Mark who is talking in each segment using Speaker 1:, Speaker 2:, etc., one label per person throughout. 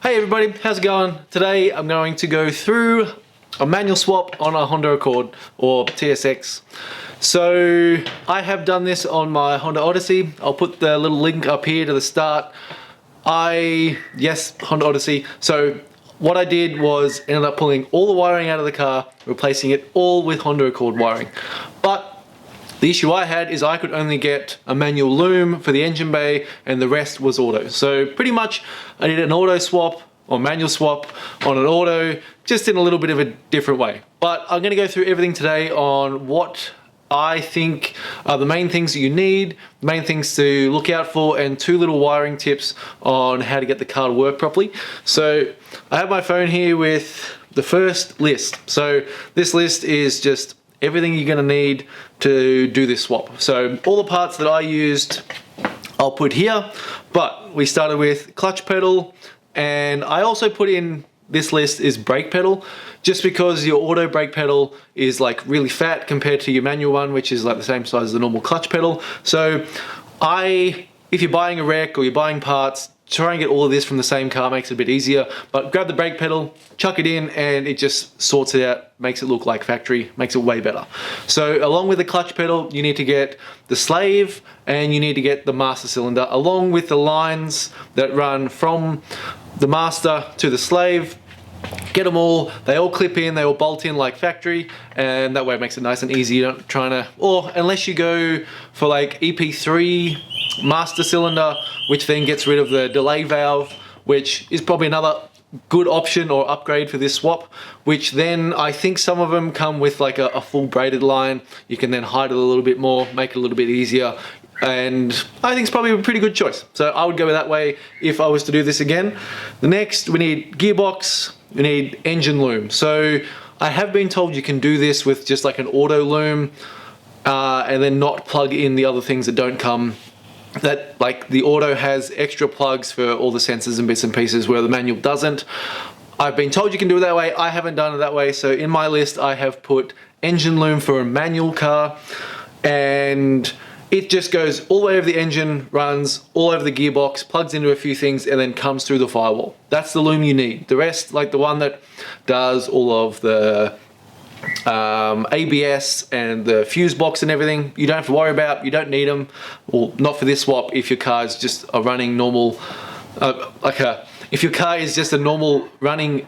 Speaker 1: Hey everybody, how's it going? Today I'm going to go through a manual swap on a Honda Accord or TSX. So I have done this on my Honda Odyssey. I'll put the little link up here to the start. Yes, Honda Odyssey. So what I did was ended up pulling all the wiring out of the car, replacing it all with Honda Accord wiring. But the issue I had is I could only get a manual loom for the engine bay and the rest was auto. So pretty much I did an auto swap or manual swap on an auto, just in a little bit of a different way. But I'm gonna go through everything today on what I think are the main things that you need, the main things to look out for, and two little wiring tips on how to get the car to work properly. So I have my phone here with the first list. So this list is just everything you're gonna need to do this swap. So all the parts that I used, I'll put here, but we started with clutch pedal, and I also put in this list is brake pedal, just because your auto brake pedal is like really fat compared to your manual one, which is like the same size as the normal clutch pedal. So if you're buying a wreck or you're buying parts, try and get all of this from the same car, makes it a bit easier. But grab the brake pedal, chuck it in, and it just sorts it out, makes it look like factory, makes it way better. So along with the clutch pedal, you need to get the slave and you need to get the master cylinder, along with the lines that run from the master to the slave. Get them all, they all clip in, they all bolt in like factory, and that way it makes it nice and easy. You're not trying to, or unless you go for like EP3 master cylinder, which then gets rid of the delay valve, which is probably another good option or upgrade for this swap, which then I think some of them come with like a full braided line. You can then hide it a little bit more, make it a little bit easier, and I think it's probably a pretty good choice. So I would go that way if I was to do this again. The next, we need gearbox, we need engine loom. So I have been told you can do this with just like an auto loom and then not plug in the other things that don't come. That like the auto has extra plugs for all the sensors and bits and pieces where the manual doesn't. I've been told you can do it that way. I haven't done it that way. So in my list, I have put engine loom for a manual car, and it just goes all the way over the engine, runs all over the gearbox, plugs into a few things, and then comes through the firewall. That's the loom you need. The rest, like the one that does all of the ABS and the fuse box and everything, you don't have to worry about. You don't need them. Well, not for this swap if your car is just a running normal, if your car is just a normal running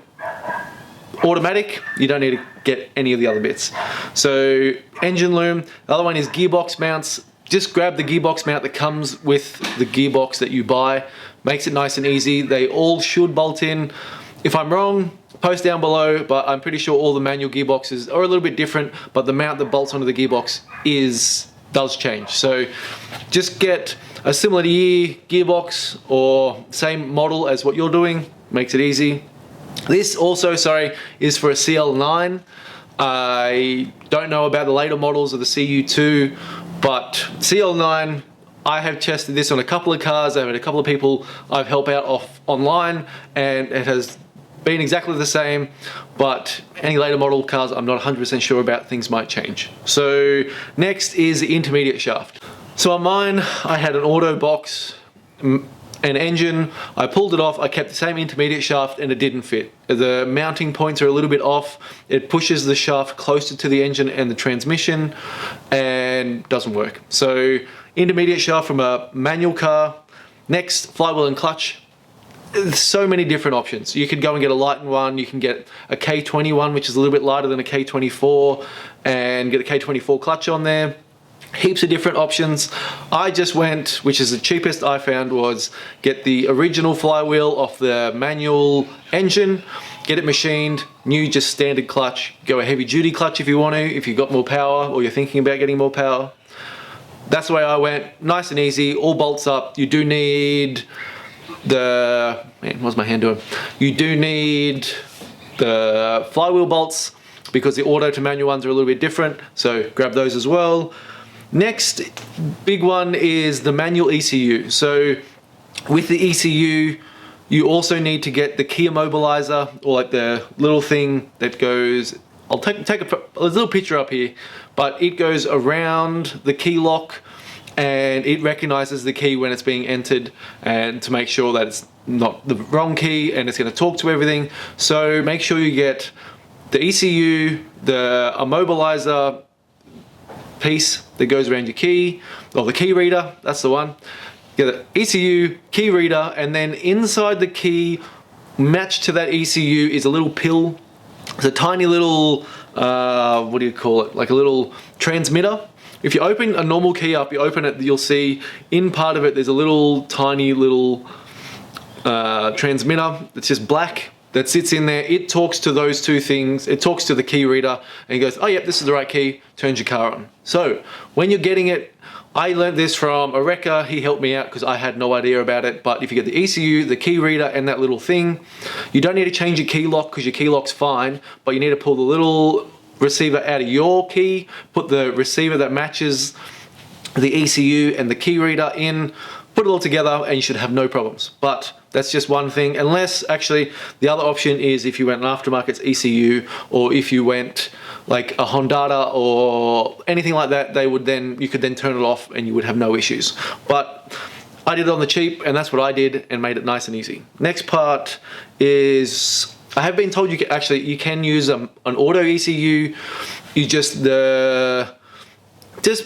Speaker 1: automatic, you don't need to get any of the other bits. So engine loom. The other one is gearbox mounts. Just grab the gearbox mount that comes with the gearbox that you buy. Makes it nice and easy. They all should bolt in. If I'm wrong, post down below, but I'm pretty sure all the manual gearboxes are a little bit different, but the mount that bolts onto the gearbox does change. So just get a similar to year gearbox or same model as what you're doing, makes it easy. This also, is for a CL9. I don't know about the later models of the CU2, but CL9, I have tested this on a couple of cars. I've had a couple of people I've helped out online, and it has been exactly the same, but any later model cars I'm not 100% sure about, things might change. So next is the intermediate shaft. So on mine, I had an auto box, an engine, I pulled it off, I kept the same intermediate shaft and it didn't fit. The mounting points are a little bit off, it pushes the shaft closer to the engine and the transmission and doesn't work. So intermediate shaft from a manual car. Next, flywheel and clutch. There's so many different options. You could go and get a Lighten one, you can get a K21, which is a little bit lighter than a K24, and get a K24 clutch on there. Heaps of different options. I just went, which is the cheapest I found, was get the original flywheel off the manual engine, get it machined, new just standard clutch, go a heavy duty clutch if you want to, if you've got more power or you're thinking about getting more power. That's the way I went, nice and easy, all bolts up. You do need what's my hand doing? You do need the flywheel bolts because the auto to manual ones are a little bit different, so grab those as well. Next big one is the manual ECU. So with the ECU, you also need to get the key immobilizer, or like the little thing that goes, I'll take a little picture up here, but it goes around the key lock and it recognizes the key when it's being entered, and to make sure that it's not the wrong key, and it's going to talk to everything. So make sure you get the ECU, the immobilizer piece that goes around your key, or the key reader, that's the one. Get the ECU, key reader, and then inside the key, matched to that ECU, is a little pill. It's a tiny little, what do you call it? Like a little transmitter. If you open a normal key up, you open it, you'll see in part of it, there's a little tiny little transmitter that's just black that sits in there. It talks to those two things. It talks to the key reader and it goes, oh yep, this is the right key, turns your car on. So when you're getting it, I learned this from a wrecker. He helped me out because I had no idea about it. But if you get the ECU, the key reader, and that little thing, you don't need to change your key lock because your key lock's fine, but you need to pull the little receiver out of your key, put the receiver that matches the ECU and the key reader in, put it all together, and you should have no problems. But that's just one thing, unless actually the other option is if you went an aftermarket ECU, or if you went like a Hondata or anything like that, you could then turn it off and you would have no issues. But I did it on the cheap, and that's what I did, and made it nice and easy. Next part is, I have been told you can use an auto ECU. You just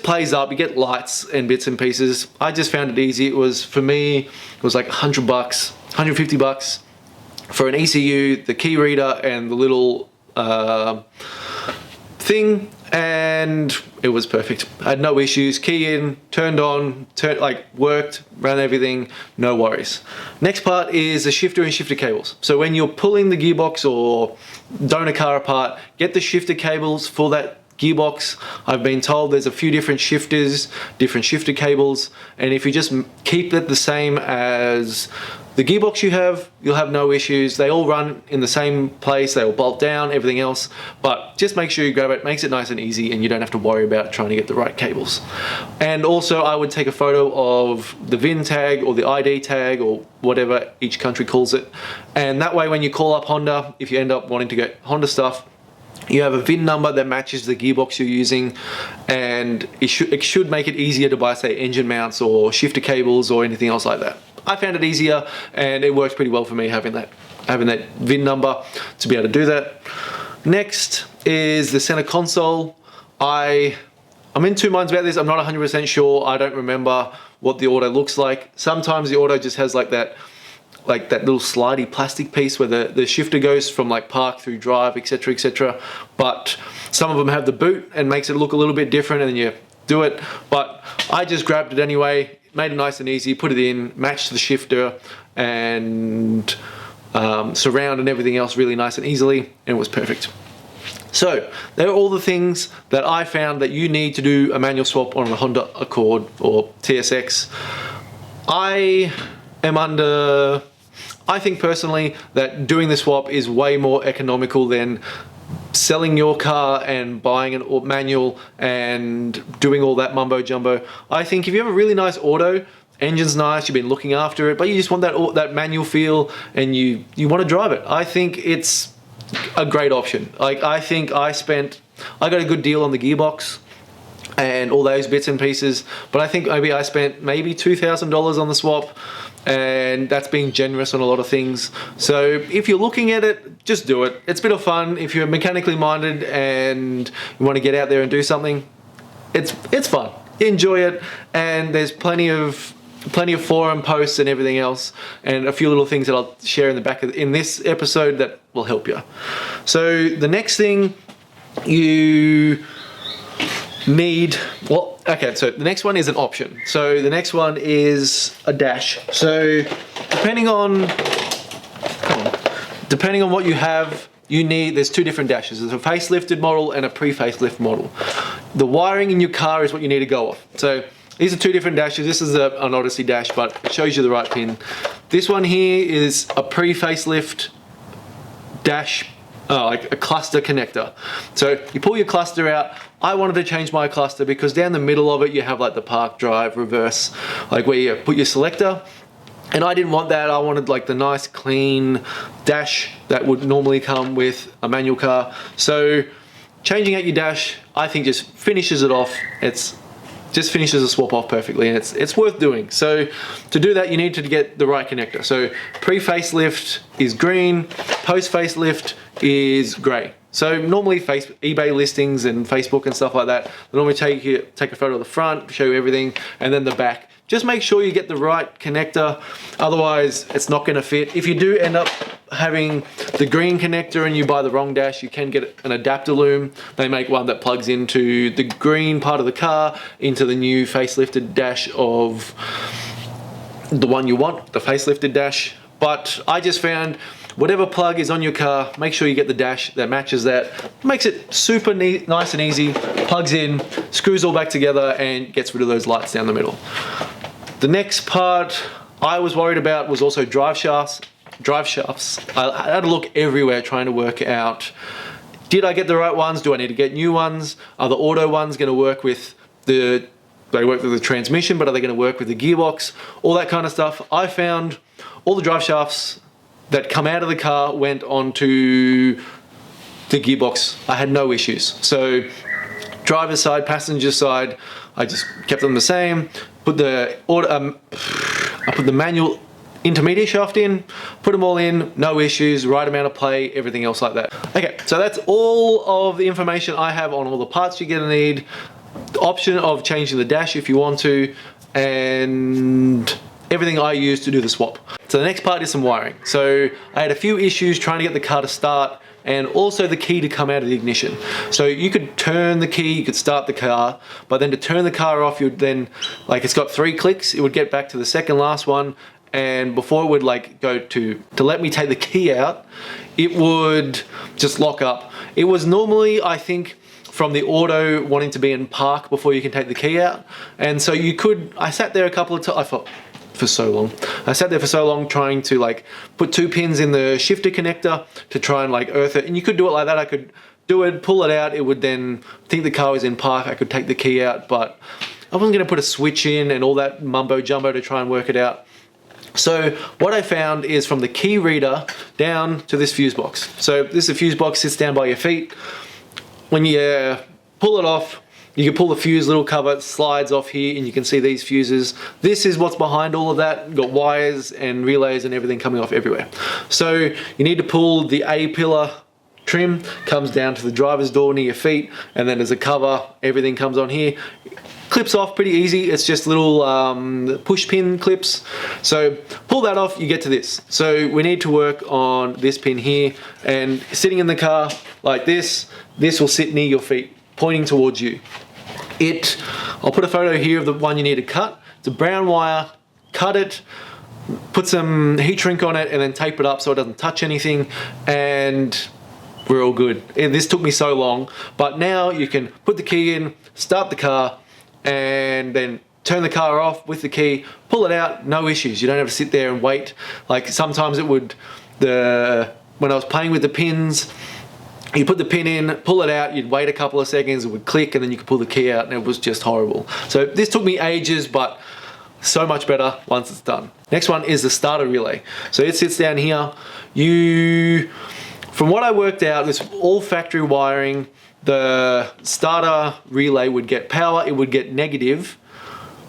Speaker 1: plays up, you get lights and bits and pieces. I just found it easy. For me, it was like $100, $150 for an ECU, the key reader, and the little thing, and it was perfect. I had no issues. Key in, turned on, worked, ran everything, no worries. Next part is the shifter and shifter cables. So when you're pulling the gearbox or donor car apart, get the shifter cables for that gearbox. I've been told there's a few different shifters, different shifter cables, and if you just keep it the same as the gearbox you'll have no issues. They all run in the same place, they all bolt down, everything else, but just make sure you grab it, makes it nice and easy, and you don't have to worry about trying to get the right cables. And also I would take a photo of the VIN tag or the ID tag or whatever each country calls it, and that way when you call up Honda, if you end up wanting to get Honda stuff, you have a VIN number that matches the gearbox you're using, and it should make it easier to buy, say, engine mounts or shifter cables or anything else like that. I found it easier, and it works pretty well for me having that VIN number to be able to do that. Next is the center console. I'm in two minds about this. I'm not 100% sure. I don't remember what the auto looks like. Sometimes the auto just has like that little slidey plastic piece where the shifter goes from like park through drive, etc, etc. But some of them have the boot and makes it look a little bit different, and then you do it. But I just grabbed it anyway, made it nice and easy, put it in, matched the shifter and surround and everything else really nice and easily, and it was perfect. So there are all the things that I found that you need to do a manual swap on a Honda Accord or TSX. I think personally that doing the swap is way more economical than selling your car and buying a manual and doing all that mumbo jumbo. I think if you have a really nice auto, engine's nice, you've been looking after it, but you just want that manual feel and you want to drive it, I think it's a great option. Like, I think I got a good deal on the gearbox and all those bits and pieces, but I think I spent maybe $2,000 on the swap, and that's being generous on a lot of things. So if you're looking at it, just do it. It's a bit of fun. If you're mechanically minded and you want to get out there and do something, it's fun. Enjoy it, and there's plenty of forum posts and everything else, and a few little things that I'll share in this episode that will help you. So the next thing you need, so the next one is an option. So the next one is a dash. So depending on what you have, there's two different dashes. There's a facelifted model and a pre-facelift model. The wiring in your car is what you need to go off. So these are two different dashes. This is an Odyssey dash, but it shows you the right pin. This one here is a pre-facelift dash, like a cluster connector. So you pull your cluster out. I wanted to change my cluster because down the middle of it you have like the park, drive, reverse, like where you put your selector. And I didn't want that. I wanted like the nice clean dash that would normally come with a manual car. So changing out your dash, I think, just finishes it off. It's just finishes the swap off perfectly, and it's worth doing. So to do that, you need to get the right connector. So pre-facelift is green, post-facelift is gray. So normally eBay listings and Facebook and stuff like that, they normally take a photo of the front, show you everything, and then the back. Just make sure you get the right connector, otherwise it's not gonna fit. If you do end up having the green connector and you buy the wrong dash, you can get an adapter loom. They make one that plugs into the green part of the car, into the new facelifted dash of the one you want, the facelifted dash. But I just found whatever plug is on your car, make sure you get the dash that matches that. Makes it super nice and easy, plugs in, screws all back together, and gets rid of those lights down the middle. The next part I was worried about was also drive shafts. I had to look everywhere trying to work out, did I get the right ones? Do I need to get new ones? Are the auto ones gonna work with they work with the transmission, but are they gonna work with the gearbox? All that kind of stuff. I found all the drive shafts that come out of the car went onto the gearbox. I had no issues. So driver's side, passenger side, I just kept them the same. I put the manual intermediate shaft in, put them all in, no issues, right amount of play, everything else like that. Okay, so that's all of the information I have on all the parts you're gonna need, the option of changing the dash if you want to, and everything I use to do the swap. So the next part is some wiring. So I had a few issues trying to get the car to start, and also the key to come out of the ignition. So you could turn the key, you could start the car, but then to turn the car off, you'd then, like it's got 3 clicks, it would get back to the second last one, and before it would like go to let me take the key out, it would just lock up. It was normally, I think, from the auto wanting to be in park before you can take the key out. And so you could, I sat there a couple of times, I thought, for so long. I sat there for so long trying to like put 2 pins in the shifter connector to try and like earth it. And you could do it like that. I could do it, pull it out. It would then think the car was in park. I could take the key out, but I wasn't gonna put a switch in and all that mumbo jumbo to try and work it out. So what I found is from the key reader down to this fuse box. So this is a fuse box, sits down by your feet. When you pull it off, you can pull the fuse little cover, slides off here, and you can see these fuses. This is what's behind all of that. You've got wires and relays and everything coming off everywhere. So you need to pull the A pillar trim, comes down to the driver's door near your feet, and then there's a cover, everything comes on here. Clips off pretty easy, it's just little push pin clips. So pull that off, you get to this. So we need to work on this pin here, and sitting in the car like this will sit near your feet, pointing towards you. I'll put a photo here of the one you need to cut. It's a brown wire, cut it, put some heat shrink on it, and then tape it up so it doesn't touch anything, and we're all good. And this took me so long, but now you can put the key in, start the car, and then turn the car off with the key, pull it out, no issues. You don't have to sit there and wait. Like sometimes it would, when I was playing with the pins, you put the pin in, pull it out, you'd wait a couple of seconds, it would click, and then you could pull the key out, and it was just horrible. So this took me ages, but so much better once it's done. Next one is the starter relay. So it sits down here. From what I worked out, this all factory wiring. The starter relay would get power, it would get negative,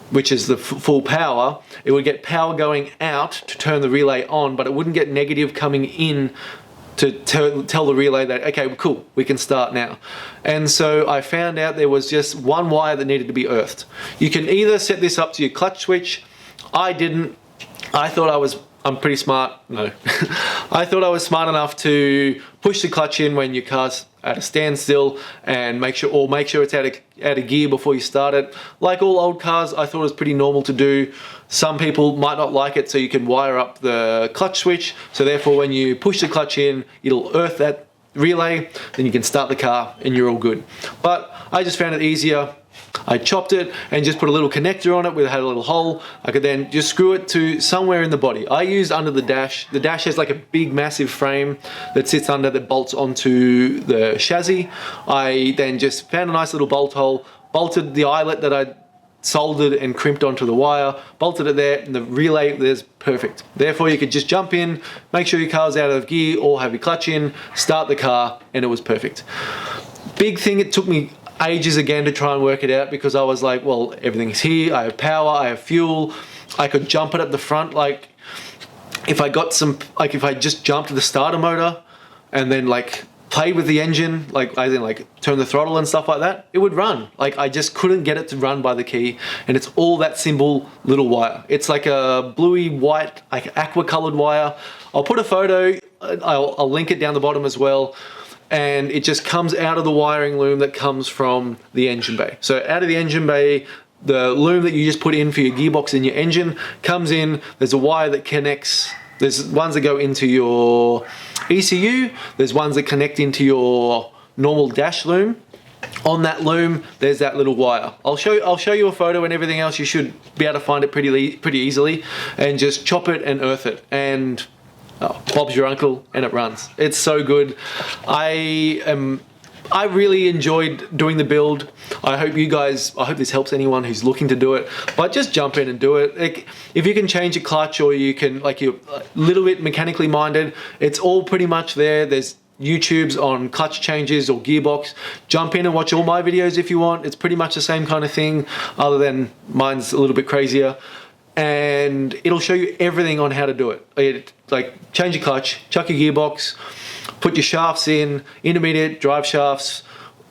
Speaker 1: which is the full power. It would get power going out to turn the relay on, but it wouldn't get negative coming in to tell the relay that, okay, cool, we can start now. And so I found out there was just one wire that needed to be earthed. You can either set this up to your clutch switch. I didn't. I thought I'm pretty smart. No. I thought I was smart enough to push the clutch in when your car's at a standstill and make sure it's out of gear before you start it. Like all old cars, I thought it was pretty normal to do. Some people might not like it, so you can wire up the clutch switch. So therefore, when you push the clutch in, it'll earth that relay, then you can start the car and you're all good. But I just found it easier. I chopped it and just put a little connector on it where it had a little hole. I could then just screw it to somewhere in the body. I used under the dash. The dash has like a big massive frame that sits under that bolts onto the chassis. I then just found a nice little bolt hole, bolted the eyelet that I soldered and crimped onto the wire, bolted it there, and the relay there's perfect. Therefore you could just jump in, make sure your car's out of gear or have your clutch in, start the car, and it was perfect. Big thing, it took me ages again to try and work it out, because I was like, well, everything's here, I have power, I have fuel, I could jump it at the front. Like if I got some, like if I just jumped the starter motor and then like played with the engine, like as in like turn the throttle and stuff like that, it would run. Like I just couldn't get it to run by the key, and it's all that simple little wire. It's like a bluey white, like aqua colored wire. I'll put a photo, I'll link it down the bottom as well. And it just comes out of the wiring loom that comes from the engine bay. So out of the engine bay, the loom that you just put in for your gearbox and your engine comes in. There's a wire that connects. There's ones that go into your ECU. There's ones that connect into your normal dash loom. On that loom, there's that little wire. I'll show you a photo and everything else. You should be able to find it pretty easily, and just chop it and earth it, and Bob's your uncle, and it runs. It's so good. I really enjoyed doing the build. I hope this helps anyone who's looking to do it, but just jump in and do it. Like, if you can change your clutch, or you can, like, you're a little bit mechanically minded, it's all pretty much there. There's YouTubes on clutch changes or gearbox. Jump in and watch all my videos if you want. It's pretty much the same kind of thing, other than mine's a little bit crazier. And it'll show you everything on how to do it. Like change your clutch, chuck your gearbox, put your shafts in, intermediate, drive shafts,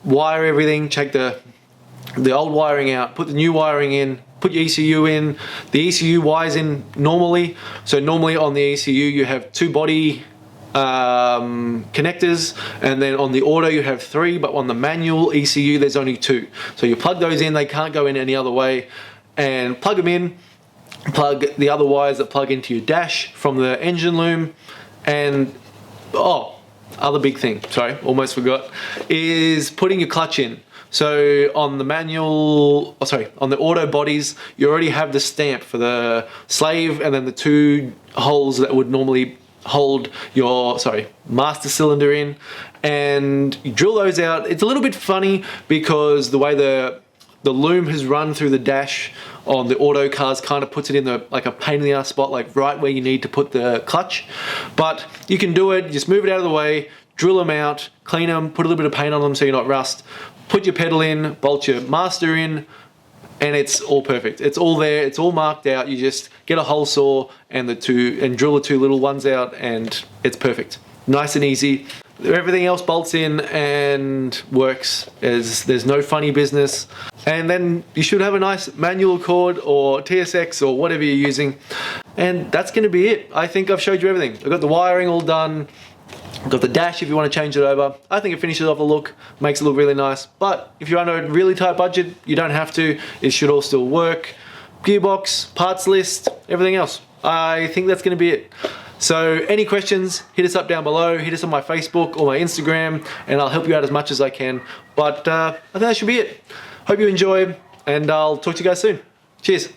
Speaker 1: wire everything, check the old wiring out, put the new wiring in, put your ECU in. The ECU wires in normally. So normally on the ECU you have 2 body connectors, and then on the auto you have 3, but on the manual ECU there's only 2. So you plug those in, they can't go in any other way, and plug them in. Plug the other wires that plug into your dash from the engine loom. And other big thing, sorry, almost forgot, is putting your clutch in. So on the manual, on the auto bodies, you already have the stamp for the slave, and then the 2 holes that would normally hold your master cylinder in, and you drill those out. It's a little bit funny because the way the loom has run through the dash on the auto cars kind of puts it in like a pain in the ass spot, like right where you need to put the clutch. But you can do it, just move it out of the way, drill them out, clean them, put a little bit of paint on them so you're not rust, put your pedal in, bolt your master in, and it's all perfect. It's all there, it's all marked out. You just get a hole saw and drill the 2 little ones out, and it's perfect. Nice and easy. Everything else bolts in and works. There's no funny business. And then you should have a nice manual Accord or TSX or whatever you're using. And that's gonna be it. I think I've showed you everything. I've got the wiring all done. I've got the dash if you want to change it over. I think it finishes off the look, makes it look really nice. But if you're under a really tight budget, you don't have to. It should all still work. Gearbox, parts list, everything else. I think that's gonna be it. So any questions, hit us up down below, hit us on my Facebook or my Instagram, and I'll help you out as much as I can. But I think that should be it. Hope you enjoy, and I'll talk to you guys soon. Cheers.